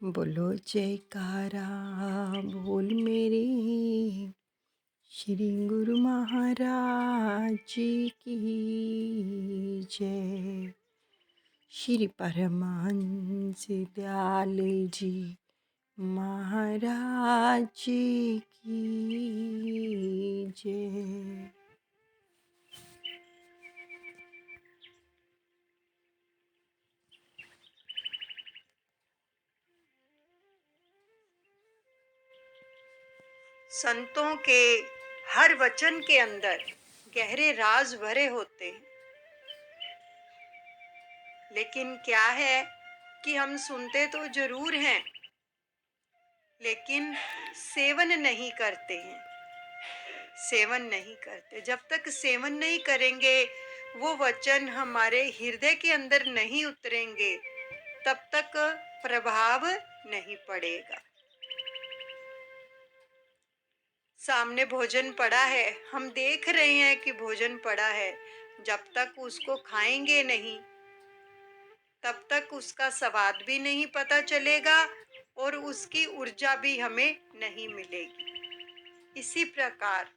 बोलो जयकारा बोल मेरे श्री गुरु महाराज जी की जय। श्री परमहंस दयाल जी महाराज जी की जय। संतों के हर वचन के अंदर गहरे राज भरे होते हैं, लेकिन क्या है कि हम सुनते तो जरूर हैं, लेकिन सेवन नहीं करते हैं। सेवन नहीं करते। जब तक सेवन नहीं करेंगे, वो वचन हमारे हृदय के अंदर नहीं उतरेंगे, तब तक प्रभाव नहीं पड़ेगा। सामने भोजन पड़ा है, हम देख रहे हैं कि भोजन पड़ा है, जब तक उसको खाएंगे नहीं, तब तक उसका स्वाद भी नहीं पता चलेगा और उसकी ऊर्जा भी हमें नहीं मिलेगी। इसी प्रकार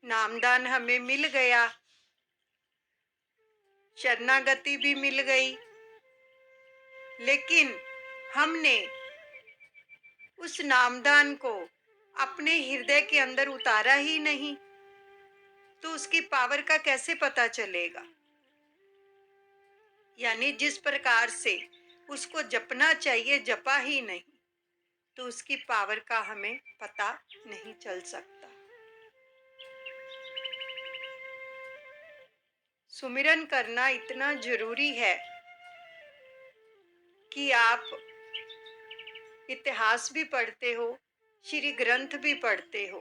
नामदान हमें मिल गया, शरणागति भी मिल गई, लेकिन हमने उस नामदान को अपने हृदय के अंदर उतारा ही नहीं, तो उसकी पावर का कैसे पता चलेगा। यानी जिस प्रकार से उसको जपना चाहिए जपा ही नहीं, तो उसकी पावर का हमें पता नहीं चल सकता। सुमिरन करना इतना जरूरी है कि आप इतिहास भी पढ़ते हो, श्री ग्रंथ भी पढ़ते हो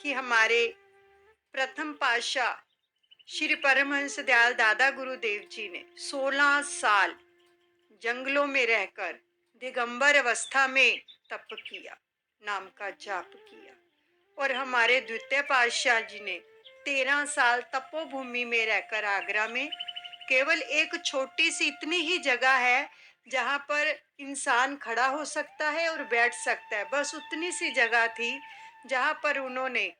कि हमारे प्रथम पातशाह श्री परमहंस दयाल दादा गुरुदेव जी ने 16 साल जंगलों में रहकर दिगंबर अवस्था में तप किया, नाम का जाप किया। और हमारे द्वितीय पातशाह जी ने 13 साल तपोभूमि में रहकर आगरा में, केवल एक छोटी सी इतनी ही जगह है जहां पर इंसान खड़ा हो सकता है और बैठ सकता है, बस उतनी सी जगह थी जहां पर उन्होंने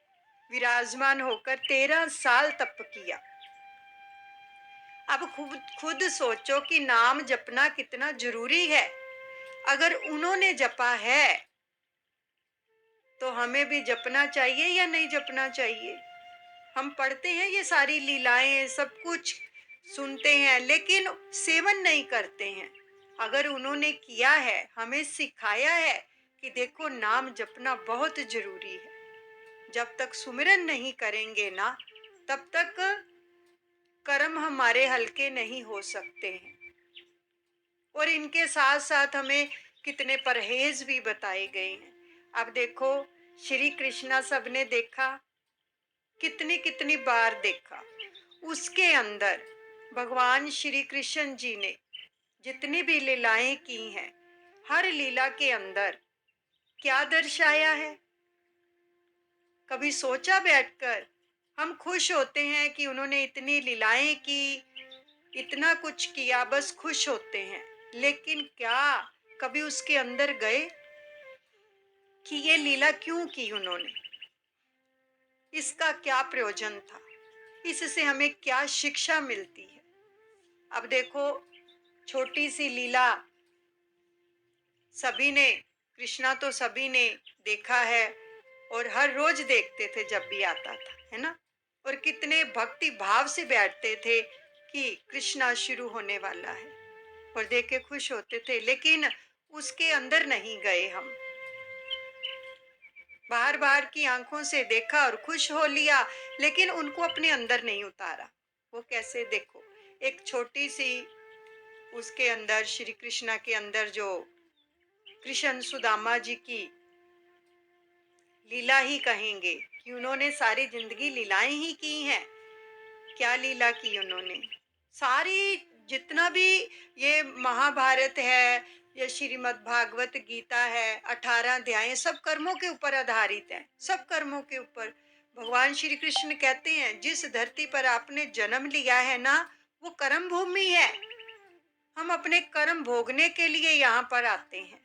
विराजमान होकर 13 साल तप किया। अब खुद खुद सोचो कि नाम जपना कितना जरूरी है। अगर उन्होंने जपा है तो हमें भी जपना चाहिए या नहीं जपना चाहिए। हम पढ़ते हैं ये सारी लीलाएं, सब कुछ सुनते हैं, लेकिन सेवन नहीं करते हैं। अगर उन्होंने किया है, हमें सिखाया है कि देखो नाम जपना बहुत जरूरी है, जब तक सुमिरन नहीं करेंगे ना, तब तक कर्म हमारे हल्के नहीं हो सकते हैं। और इनके साथ साथ हमें कितने परहेज भी बताए गए हैं। अब देखो, श्री कृष्णा सबने देखा, कितनी कितनी बार देखा। उसके अंदर भगवान श्री कृष्ण जी ने जितनी भी लीलाएं की हैं, हर लीला के अंदर क्या दर्शाया है, कभी सोचा बैठकर। हम खुश होते हैं कि उन्होंने इतनी लीलाएं की, इतना कुछ किया, बस खुश होते हैं, लेकिन क्या कभी उसके अंदर गए कि ये लीला क्यों की उन्होंने, इसका क्या प्रयोजन था, इससे हमें क्या शिक्षा मिलती है। अब देखो, छोटी सी लीला सभी ने, कृष्णा तो सभी ने देखा है और हर रोज देखते थे जब भी आता था, है ना। और कितने भक्ति भाव से बैठते थे कि कृष्णा शुरू होने वाला है, और देख के खुश होते थे, लेकिन उसके अंदर नहीं गए हम। बाहर बाहर की आंखों से देखा और खुश हो लिया, लेकिन उनको अपने अंदर नहीं उतारा। वो कैसे, देखो, एक छोटी सी उसके अंदर, श्री कृष्णा के अंदर जो कृष्ण सुदामा जी की लीला ही कहेंगे कि उन्होंने सारी जिंदगी लीलाएं ही की हैं। क्या लीला की उन्होंने, सारी जितना भी ये महाभारत है या श्रीमद् भागवत गीता है, 18 अध्याय सब कर्मों के ऊपर आधारित है, सब कर्मों के ऊपर। भगवान श्री कृष्ण कहते हैं जिस धरती पर आपने जन्म लिया है ना, वो कर्म भूमि है। हम अपने कर्म भोगने के लिए यहाँ पर आते हैं।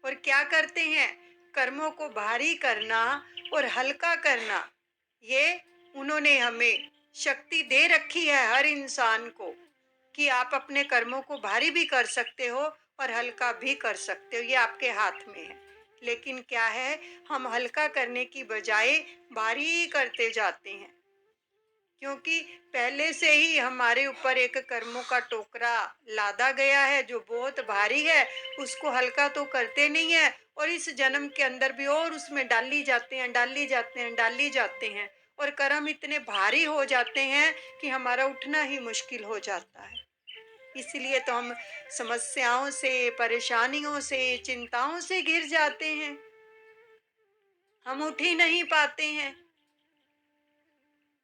और क्या करते हैं? कर्मों को भारी करना और हल्का करना, ये उन्होंने हमें शक्ति दे रखी है हर इंसान को, कि आप अपने कर्मों को भारी भी कर सकते हो और हल्का भी कर सकते हो, ये आपके हाथ में है। लेकिन क्या है, हम हल्का करने की बजाय भारी ही करते जाते हैं, क्योंकि पहले से ही हमारे ऊपर एक कर्मों का टोकरा लादा गया है जो बहुत भारी है, उसको हल्का तो करते नहीं है, और इस जन्म के अंदर भी और उसमें डाली जाते हैं, डाली जाते हैं, डाली जाते हैं, और कर्म इतने भारी हो जाते हैं कि हमारा उठना ही मुश्किल हो जाता है। इसलिए तो हम समस्याओं से, परेशानियों से, चिंताओं से घिर जाते हैं, हम उठ ही नहीं पाते हैं।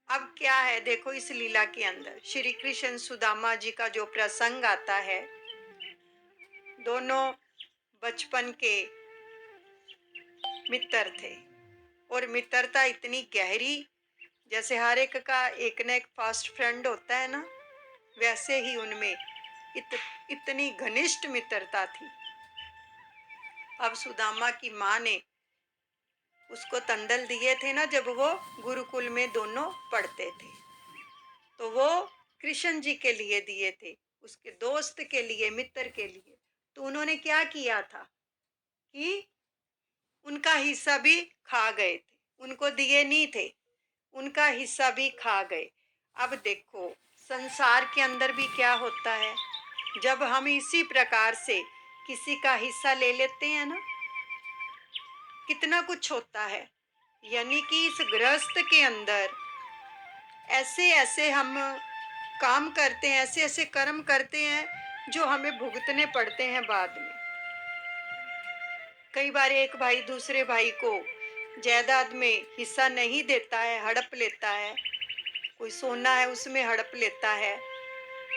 अब क्या है, देखो इस लीला के अंदर श्री कृष्ण सुदामा जी का जो प्रसंग आता है, दोनों बचपन के मित्र थे, और मित्रता इतनी गहरी, जैसे हर एक का एक न एक फास्ट फ्रेंड होता है ना, वैसे ही उनमें इतनी घनिष्ठ मित्रता थी। अब सुदामा की माँ ने उसको तंडल दिए थे ना, जब वो गुरुकुल में दोनों पढ़ते थे, तो वो कृष्ण जी के लिए दिए थे, उसके दोस्त के लिए, मित्र के लिए। तो उन्होंने क्या किया था कि उनका हिस्सा भी खा गए थे, उनको दिए नहीं थे, उनका हिस्सा भी खा गए। अब देखो संसार के अंदर भी क्या होता है, जब हम इसी प्रकार से किसी का हिस्सा ले लेते हैं ना, कितना कुछ होता है। यानी कि इस गृहस्थ के अंदर ऐसे ऐसे हम काम करते हैं, ऐसे ऐसे कर्म करते हैं जो हमें भुगतने पड़ते हैं बाद में। कई बार एक भाई दूसरे भाई को जायदाद में हिस्सा नहीं देता है, हड़प लेता है, कोई सोना है उसमें हड़प लेता है,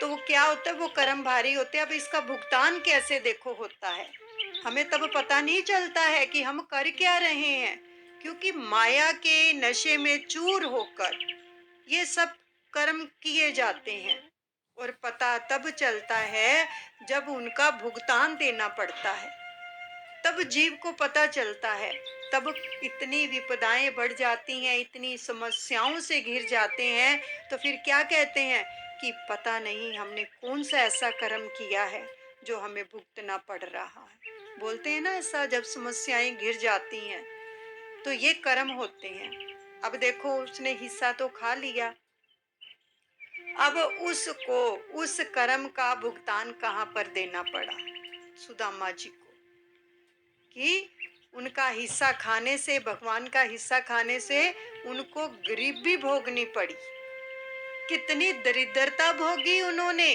तो वो क्या होता है, वो कर्म भारी होते हैं। अब इसका भुगतान कैसे देखो होता है, हमें तब पता नहीं चलता है कि हम कर क्या रहे हैं, क्योंकि माया के नशे में चूर होकर ये सब कर्म किए जाते हैं। और पता तब चलता है जब उनका भुगतान देना पड़ता है, तब जीव को पता चलता है। तब इतनी विपदाएं बढ़ जाती हैं, इतनी समस्याओं से घिर जाते हैं, तो फिर क्या कहते हैं कि पता नहीं हमने कौन सा ऐसा कर्म किया है जो हमें भुगतना पड़ रहा है। बोलते हैं ना ऐसा, जब समस्याएं घिर जाती हैं तो ये कर्म होते हैं। अब देखो उसने हिस्सा तो खा लिया, अब उसको उस कर्म का भुगतान कहाँ पर देना पड़ा सुदामा जी को, कि उनका हिस्सा खाने से, भगवान का हिस्सा खाने से उनको गरीबी भोगनी पड़ी। कितनी दरिद्रता भोगी उन्होंने,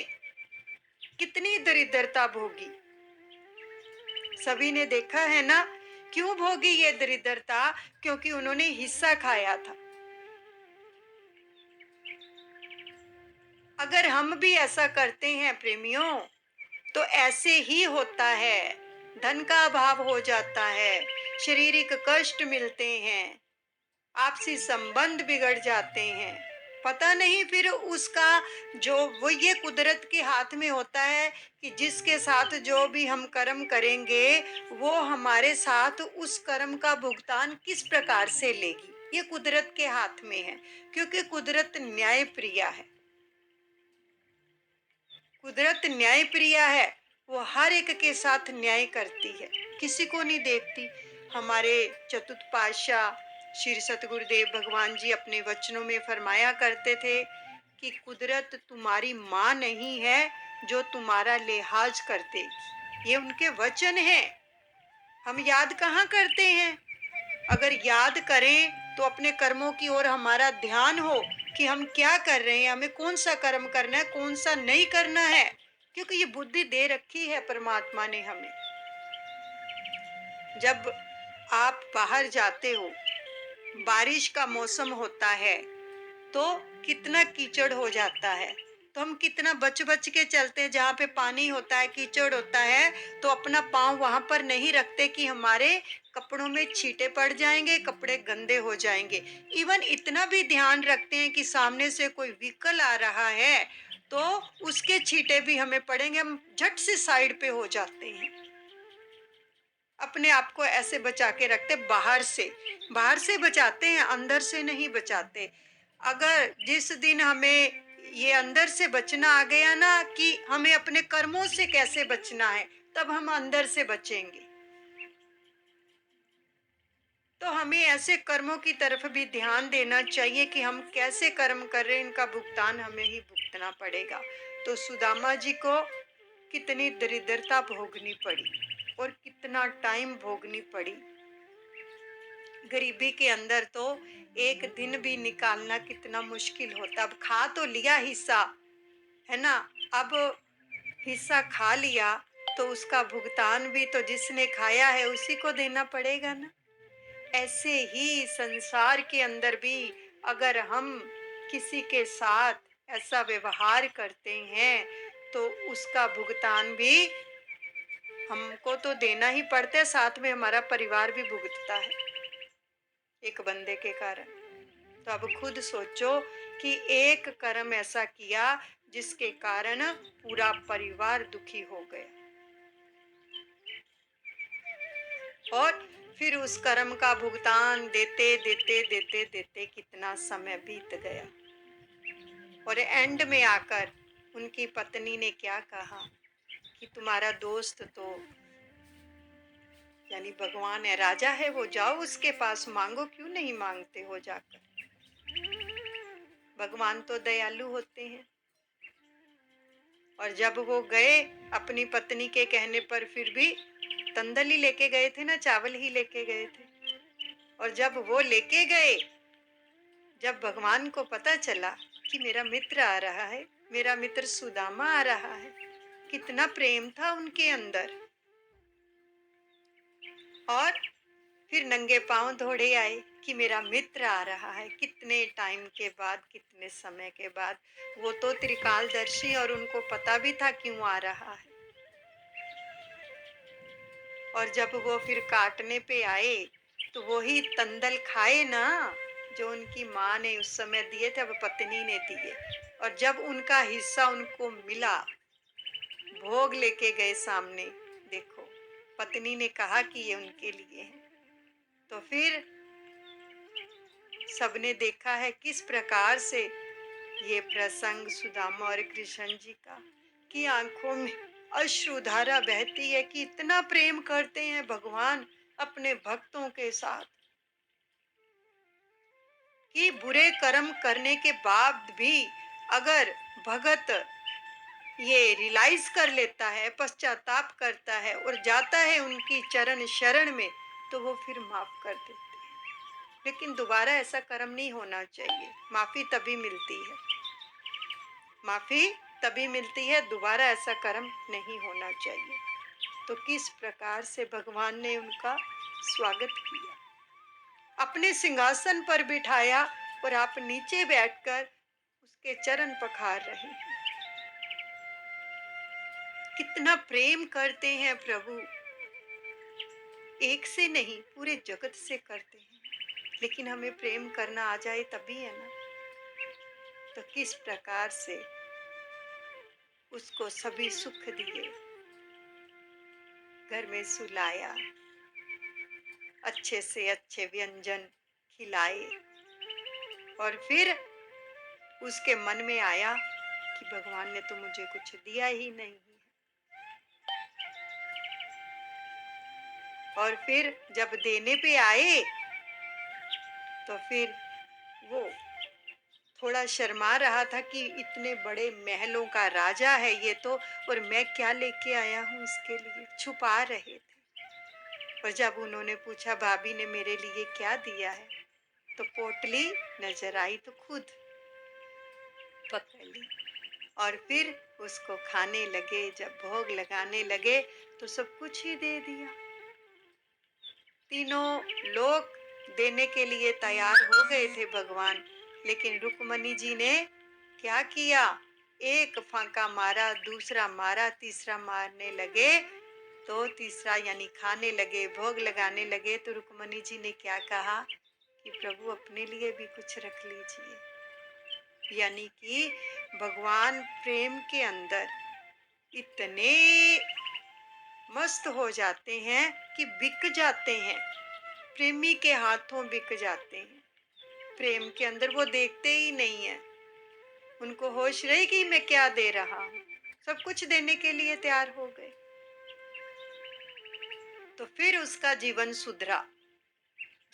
कितनी दरिद्रता भोगी, सभी ने देखा है ना। क्यों भोगी ये दरिद्रता? क्योंकि उन्होंने हिस्सा खाया था। अगर हम भी ऐसा करते हैं प्रेमियों, तो ऐसे ही होता है, धन का अभाव हो जाता है, शारीरिक कष्ट मिलते हैं, आपसी संबंध बिगड़ जाते हैं। पता नहीं फिर उसका, जो वो ये कुदरत के हाथ में होता है कि जिसके साथ जो भी हम कर्म करेंगे वो हमारे साथ उस कर्म का भुगतान किस प्रकार से लेगी, ये कुदरत के हाथ में है। क्योंकि कुदरत न्याय प्रिया है, कुदरत न्याय प्रिया है, वो हर एक के साथ न्याय करती है, किसी को नहीं देखती। हमारे चतुर्थ पातशाह श्री सतगुरुदेव भगवान जी अपने वचनों में फरमाया करते थे कि कुदरत तुम्हारी माँ नहीं है जो तुम्हारा लिहाज कर देगी। ये उनके वचन हैं, हम याद कहाँ करते हैं। अगर याद करें तो अपने कर्मों की ओर हमारा ध्यान हो कि हम क्या कर रहे हैं, हमें कौन सा कर्म करना है, कौन सा नहीं करना है, क्योंकि ये बुद्धि दे रखी है परमात्मा ने हमें। जब आप बाहर जाते हो, बारिश का मौसम होता है, तो कितना कीचड़ हो जाता है, तो हम कितना बच बच के चलते हैं। जहाँ पे पानी होता है, कीचड़ होता है, तो अपना पाँव वहां पर नहीं रखते कि हमारे कपड़ों में छींटे पड़ जाएंगे, कपड़े गंदे हो जाएंगे। इवन इतना भी ध्यान रखते हैं कि सामने से कोई व्हीकल आ रहा है तो उसके छींटे भी हमें पड़ेंगे, हम झट से साइड पे हो जाते हैं। अपने आप को ऐसे बचा के रखते, बाहर से बचाते हैं, अंदर से नहीं बचाते। अगर जिस दिन हमें ये अंदर से बचना आ गया ना कि हमें अपने कर्मों से कैसे बचना है, तब हम अंदर से बचेंगे। तो हमें ऐसे कर्मों की तरफ भी ध्यान देना चाहिए कि हम कैसे कर्म कर रहे हैं, इनका भुगतान हमें ही भुगतना पड़ेगा। तो सुदामा जी को कितनी दरिद्रता भोगनी पड़ी और कितना टाइम भोगनी पड़ी। गरीबी के अंदर तो एक दिन भी निकालना कितना मुश्किल होता। अब खा तो लिया हिस्सा, है ना, अब हिस्सा खा लिया तो उसका भुगतान भी तो जिसने खाया है उसी को देना पड़ेगा ना। ऐसे ही संसार के अंदर भी अगर हम किसी के साथ ऐसा व्यवहार करते हैं तो उसका भुगतान भी हमको तो देना ही पड़ता है, साथ में हमारा परिवार भी भुगतता है एक बंदे के कारण। तो अब खुद सोचो कि एक कर्म ऐसा किया जिसके कारण पूरा परिवार दुखी हो गया, और फिर उस कर्म का भुगतान देते देते देते देते कितना समय बीत गया। और एंड में आकर उनकी पत्नी ने क्या कहा कि तुम्हारा दोस्त तो यानी भगवान है, राजा है, वो जाओ उसके पास मांगो, क्यों नहीं मांगते हो जाकर। भगवान तो दयालु होते हैं। और जब वो गए अपनी पत्नी के कहने पर, फिर भी तंदल ही लेके गए थे ना, चावल ही लेके गए थे। और जब वो लेके गए, जब भगवान को पता चला कि मेरा मित्र आ रहा है, मेरा मित्र सुदामा आ रहा है, कितना प्रेम था उनके अंदर। और फिर नंगे पांव दौड़े आए कि मेरा मित्र आ रहा है, कितने टाइम के बाद, कितने समय के बाद। वो तो त्रिकालदर्शी, और उनको पता भी था क्यों आ रहा है। और जब वो फिर काटने पे आए तो वही तंदल खाए ना जो उनकी माँ ने उस समय दिए थे, अब पत्नी ने दिए। और जब उनका हिस्सा उनको मिला, भोग लेके गए सामने, देखो पत्नी ने कहा कि ये उनके लिए है। तो फिर सबने देखा है किस प्रकार से ये प्रसंग सुदामा और कृष्ण जी का, कि आंखों में अश्रुधारा बहती है कि इतना प्रेम करते हैं भगवान अपने भक्तों के साथ, कि बुरे कर्म करने के बाद भी अगर भगत ये रियलाइज कर लेता है, पश्चाताप करता है और जाता है उनकी चरण शरण में, तो वो फिर माफ कर देते हैं। लेकिन दोबारा ऐसा कर्म नहीं होना चाहिए। माफी तभी मिलती है, माफी तभी मिलती है, दोबारा ऐसा कर्म नहीं होना चाहिए। तो किस प्रकार से भगवान ने उनका स्वागत किया, अपने सिंहासन पर बिठाया, और आप नीचे बैठकर उसके चरण पखार रहे हैं। कितना प्रेम करते हैं प्रभु, एक से नहीं पूरे जगत से करते हैं। लेकिन हमें प्रेम करना आ जाए तभी है ना। तो किस प्रकार से उसको सभी सुख दिए, घर में सुलाया, अच्छे से अच्छे व्यंजन खिलाए, और फिर उसके मन में आया कि भगवान ने तो मुझे कुछ दिया ही नहीं। और फिर जब देने पे आए तो फिर वो थोड़ा शर्मा रहा था कि इतने बड़े महलों का राजा है ये तो, और मैं क्या लेके आया हूँ इसके लिए, छुपा रहे थे। और जब उन्होंने पूछा भाभी ने मेरे लिए क्या दिया है, तो पोटली नजर आई तो खुद पकड़ ली, और फिर उसको खाने लगे। जब भोग लगाने लगे तो सब कुछ ही दे दिया। तीनों लोग देने के लिए तैयार हो गए थे भगवान, लेकिन रुक्मणी जी ने क्या किया, एक फांका मारा, दूसरा मारा, तीसरा मारने लगे, तो तीसरा यानी खाने लगे, भोग लगाने लगे। तो रुक्मणी जी ने क्या कहा कि प्रभु अपने लिए भी कुछ रख लीजिए। यानी कि भगवान प्रेम के अंदर इतने मस्त हो जाते हैं कि बिक जाते हैं, प्रेमी के हाथों बिक जाते हैं। प्रेम के अंदर वो देखते ही नहीं है, उनको होश रही कि मैं क्या दे रहा हूँ, सब कुछ देने के लिए तैयार हो गए। तो फिर उसका जीवन सुधरा।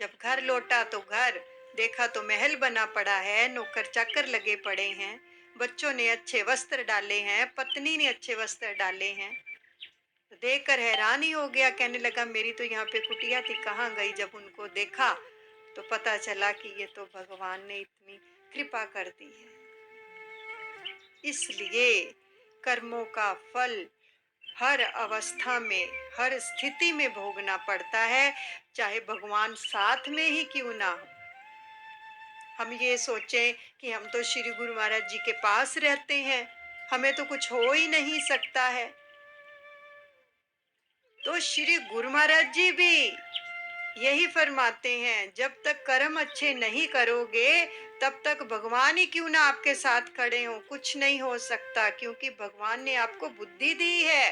जब घर लौटा तो घर देखा तो महल बना पड़ा है, नौकर चाकर लगे पड़े हैं, बच्चों ने अच्छे वस्त्र डाले हैं, पत्नी ने अच्छे वस्त्र डाले हैं। तो देखकर हैरान ही हो गया, कहने लगा मेरी तो यहाँ पे कुटिया थी, कहाँ गई। जब उनको देखा तो पता चला कि ये तो भगवान ने इतनी कृपा कर दी है। इसलिए कर्मों का फल हर अवस्था में, हर स्थिति में भोगना पड़ता है, चाहे भगवान साथ में ही क्यों ना हो। हम ये सोचें कि हम तो श्री गुरु महाराज जी के पास रहते हैं, हमें तो कुछ हो ही नहीं सकता है। तो श्री गुरु महाराज जी भी यही फरमाते हैं, जब तक कर्म अच्छे नहीं करोगे तब तक भगवान ही क्यों ना आपके साथ खड़े हो, कुछ नहीं हो सकता। क्योंकि भगवान ने आपको बुद्धि दी है,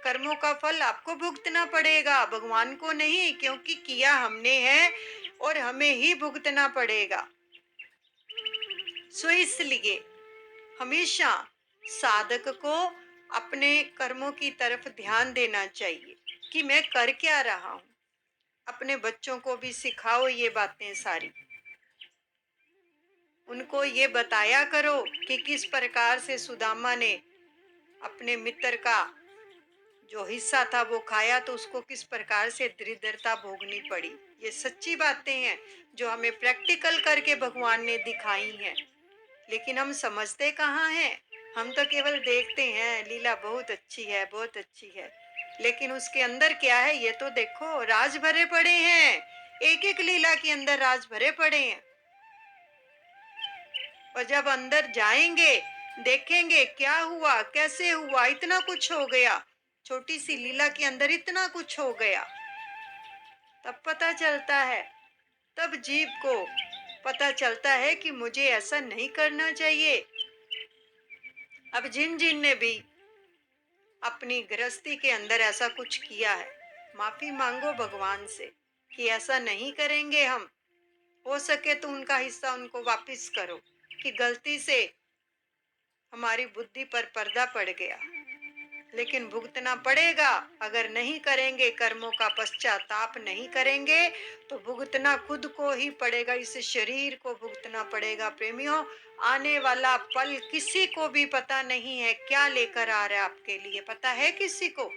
कर्मों का फल आपको भुगतना पड़ेगा, भगवान को नहीं, क्योंकि किया हमने है और हमें ही भुगतना पड़ेगा। सो इसलिए हमेशा साधक को अपने कर्मों की तरफ ध्यान देना चाहिए कि मैं कर क्या रहा हूँ। अपने बच्चों को भी सिखाओ ये बातें सारी, उनको ये बताया करो कि किस प्रकार से सुदामा ने अपने मित्र का जो हिस्सा था वो खाया तो उसको किस प्रकार से दरिद्रता भोगनी पड़ी। ये सच्ची बातें हैं जो हमें प्रैक्टिकल करके भगवान ने दिखाई हैं, लेकिन हम समझते कहाँ हैं। हम तो केवल देखते हैं लीला बहुत अच्छी है, बहुत अच्छी है, लेकिन उसके अंदर क्या है ये तो देखो। राज भरे पड़े हैं, एक एक लीला के अंदर राज भरे पड़े हैं। और जब अंदर जाएंगे देखेंगे क्या हुआ, कैसे हुआ, इतना कुछ हो गया, छोटी सी लीला के अंदर इतना कुछ हो गया, तब पता चलता है, तब जीव को पता चलता है कि मुझे ऐसा नहीं करना चाहिए। अब जिन जिन ने भी अपनी गृहस्थी के अंदर ऐसा कुछ किया है, माफी मांगो भगवान से कि ऐसा नहीं करेंगे हम। हो सके तो उनका हिस्सा उनको वापस करो कि गलती से हमारी बुद्धि पर पर्दा पड़ गया, लेकिन भुगतना पड़ेगा। अगर नहीं करेंगे, कर्मों का पश्चाताप नहीं करेंगे तो भुगतना खुद को ही पड़ेगा, इस शरीर को भुगतना पड़ेगा। प्रेमियों, आने वाला पल किसी को भी पता नहीं है क्या लेकर आ रहा है आपके लिए, पता है किसी को?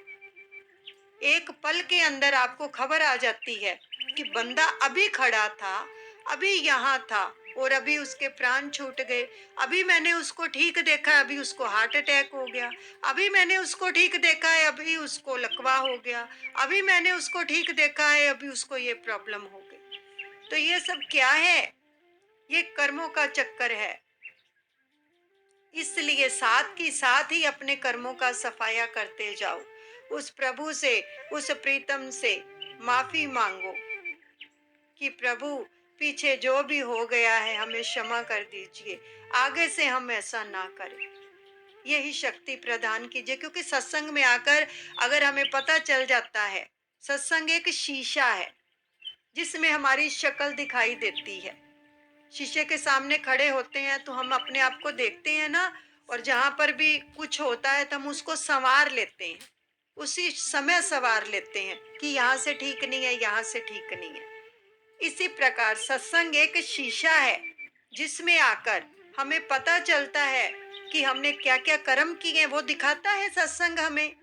एक पल के अंदर आपको खबर आ जाती है कि बंदा अभी खड़ा था, अभी यहाँ था और अभी उसके प्राण छूट गए। अभी मैंने उसको ठीक देखा है, अभी उसको हार्ट अटैक हो गया। अभी मैंने उसको ठीक देखा है, अभी उसको लकवा हो गया। अभी मैंने उसको ठीक देखा है, अभी उसको ये प्रॉब्लम हो गई। तो ये सब क्या है? ये कर्मों का चक्कर है। इसलिए साथ ही साथ ही अपने कर्मों का सफाया करते जाओ। उस प्रभु से, उस प्रीतम से माफी मांगो कि प्रभु पीछे जो भी हो गया है हमें क्षमा कर दीजिए, आगे से हम ऐसा ना करें। यही शक्ति प्रदान कीजिए, क्योंकि सत्संग में आकर अगर हमें पता चल जाता है, सत्संग एक शीशा है जिसमें हमारी शक्ल दिखाई देती है। शीशे के सामने खड़े होते हैं तो हम अपने आप को देखते हैं ना, और जहां पर भी कुछ होता है तो हम उसको संवार लेते हैं, उसी समय संवार लेते हैं कि यहाँ से ठीक नहीं है, यहाँ से ठीक नहीं है। इसी प्रकार सत्संग एक शीशा है जिसमें आकर हमें पता चलता है कि हमने क्या क्या कर्म किए हैं, वो दिखाता है सत्संग हमें।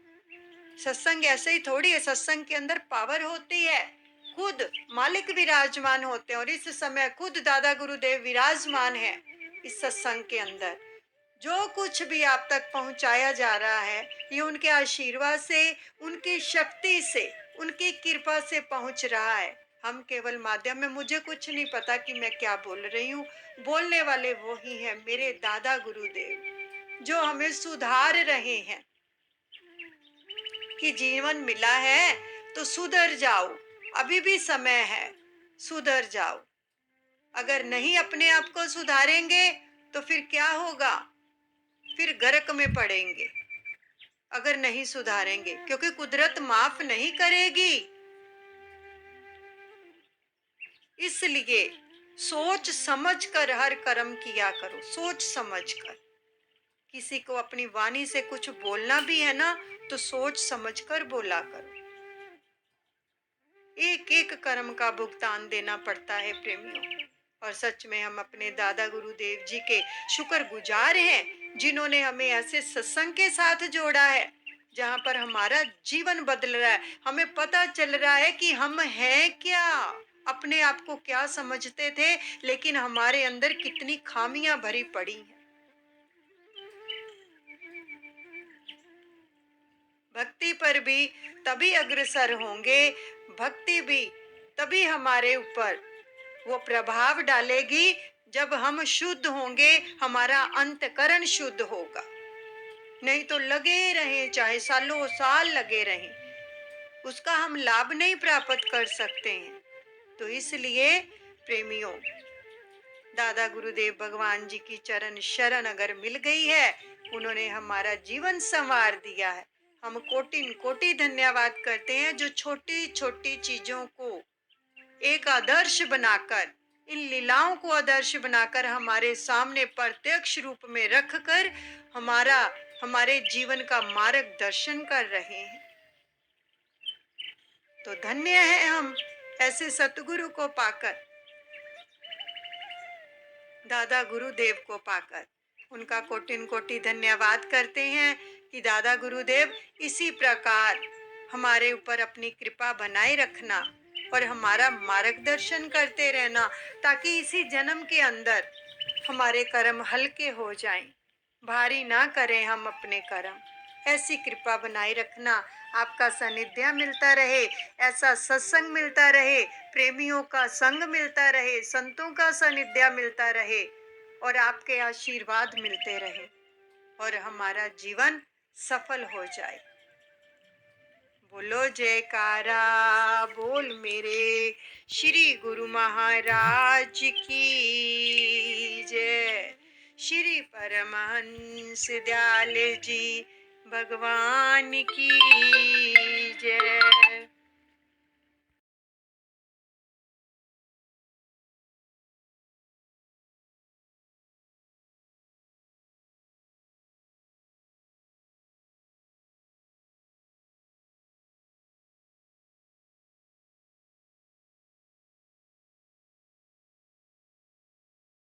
सत्संग ऐसे ही थोड़ी है, सत्संग के अंदर पावर होती है, खुद मालिक विराजमान होते हैं। और इस समय खुद दादा गुरुदेव विराजमान है इस सत्संग के अंदर। जो कुछ भी आप तक पहुंचाया जा रहा है ये उनके आशीर्वाद से, उनकी शक्ति से, उनकी कृपा से पहुंच रहा है। हम केवल माध्यम में, मुझे कुछ नहीं पता कि मैं क्या बोल रही हूँ, बोलने वाले वो ही है मेरे दादा गुरुदेव जो हमें सुधार रहे हैं कि जीवन मिला है तो सुधर जाओ, अभी भी समय है, सुधर जाओ। अगर नहीं अपने आप को सुधारेंगे तो फिर क्या होगा? फिर गर्क में पड़ेंगे अगर नहीं सुधारेंगे, क्योंकि कुदरत माफ नहीं करेगी। इसलिए सोच समझ कर हर कर्म किया करो, सोच समझ कर। किसी को अपनी वाणी से कुछ बोलना भी है ना, तो सोच समझ कर बोला करो। एक एक कर्म का भुगतान देना पड़ता है प्रेमियों। और सच में हम अपने दादा गुरुदेव जी के शुक्रगुजार हैं, जिन्होंने हमें ऐसे सत्संग के साथ जोड़ा है जहां पर हमारा जीवन बदल रहा है। हमें पता चल रहा है कि हम हैं क्या, अपने आप को क्या समझते थे, लेकिन हमारे अंदर कितनी खामियां भरी पड़ी हैं। भक्ति पर भी तभी अग्रसर होंगे, भक्ति भी तभी हमारे ऊपर वो प्रभाव डालेगी जब हम शुद्ध होंगे, हमारा अंतकरण शुद्ध होगा। नहीं तो लगे रहे, चाहे सालों साल लगे रहें, उसका हम लाभ नहीं प्राप्त कर सकते हैं। तो इसलिए प्रेमियों, दादा गुरुदेव भगवान जी की चरण शरण अगर मिल गई है, उन्होंने हमारा जीवन संवार दिया है। हम कोटि कोटि धन्यवाद करते हैं, जो छोटी छोटी चीजों को एक आदर्श बनाकर, इन लीलाओं को आदर्श बनाकर हमारे सामने प्रत्यक्ष रूप में रखकर हमारे जीवन का मार्गदर्शन कर रहे हैं। तो धन्य है हम ऐसे सतगुरु को पाकर, दादा गुरुदेव को पाकर। उनका कोटिन कोटि धन्यवाद करते हैं कि दादा गुरुदेव इसी प्रकार हमारे ऊपर अपनी कृपा बनाए रखना और हमारा मार्गदर्शन करते रहना, ताकि इसी जन्म के अंदर हमारे कर्म हल्के हो जाएं, भारी ना करें हम अपने कर्म। ऐसी कृपा बनाए रखना। आपका सानिध्य मिलता रहे, ऐसा सत्संग मिलता रहे, प्रेमियों का संग मिलता रहे, संतों का सानिध्य मिलता रहे और आपके आशीर्वाद मिलते रहे और हमारा जीवन सफल हो जाए। बोलो जयकारा, बोल मेरे श्री गुरु महाराज की जय। श्री परमहंस दयाल जी भगवान की जय।